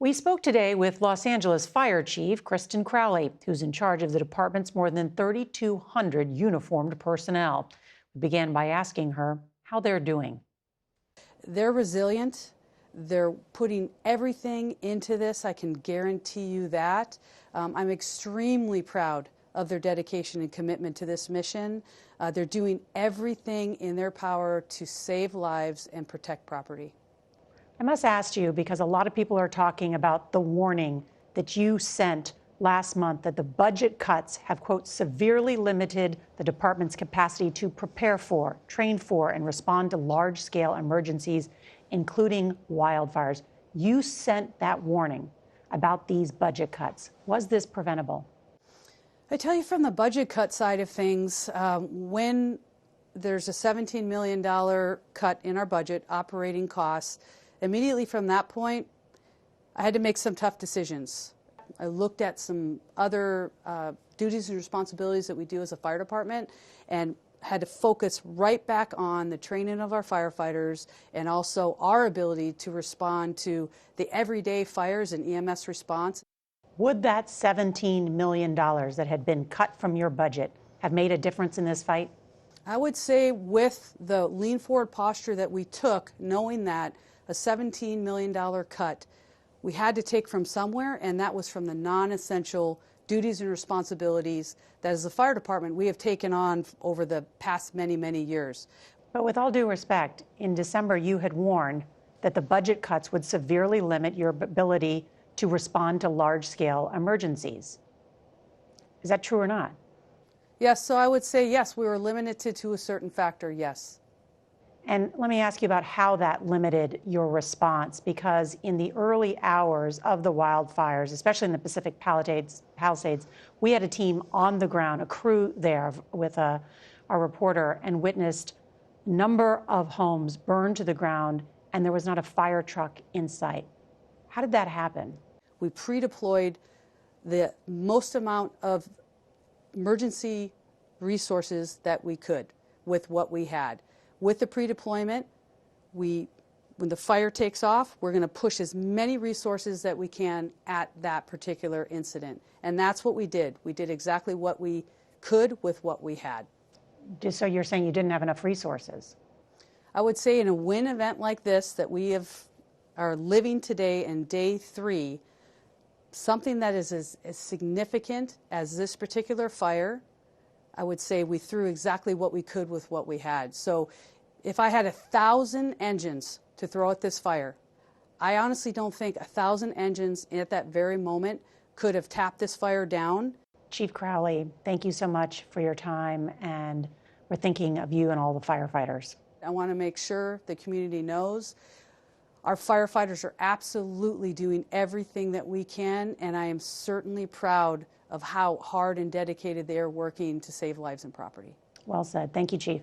We spoke today with Los Angeles Fire Chief Kristin Crowley, who's in charge of the department's more than 3,200 uniformed personnel. We began by asking her how they're doing. They're resilient. They're putting everything into this. I can guarantee you that. I'm extremely proud of their dedication and commitment to this mission. They're doing everything in their power to save lives and protect property. I must ask you, because a lot of people are talking about the warning that you sent last month that the budget cuts have, quote, severely limited the department's capacity to prepare for, train for, and respond to large-scale emergencies, including wildfires. You sent that warning about these budget cuts. Was this preventable? I tell you, from the budget cut side of things, when there's a $17 million cut in our budget, operating costs, immediately from that point, I had to make some tough decisions. I looked at some other duties and responsibilities that we do as a fire department and had to focus right back on the training of our firefighters and also our ability to respond to the everyday fires and EMS response. Would that $17 million that had been cut from your budget have made a difference in this fight? I would say with the lean forward posture that we took, knowing that a $17 million cut we had to take from somewhere, and that was from the non-essential duties and responsibilities that as a fire department we have taken on over the past many, many years. But with all due respect, in December you had warned that the budget cuts would severely limit your ability to respond to large-scale emergencies. Is that true or not? Yes, so I would say yes, we were limited to a certain factor, yes. And let me ask you about how that limited your response, because in the early hours of the wildfires, especially in the Pacific Palisades, we had a team on the ground, a crew there with our reporter, and witnessed a number of homes burned to the ground, and there was not a fire truck in sight. How did that happen? We pre-deployed the most amount of emergency resources that we could with what we had. With the pre-deployment, when the fire takes off, we're going to push as many resources that we can at that particular incident. And that's what we did. We did exactly what we could with what we had. So you're saying you didn't have enough resources? I would say in a wind event like this that we are living today in day 3, something that is as significant as this particular fire, I would say we threw exactly what we could with what we had. So if I had 1,000 engines to throw at this fire, I honestly don't think 1,000 engines at that very moment could have tapped this fire down. Chief Crowley, thank you so much for your time, and we're thinking of you and all the firefighters. I want to make sure the community knows our firefighters are absolutely doing everything that we can, and I am certainly proud of how hard and dedicated they are working to save lives and property. Well said. Thank you, Chief.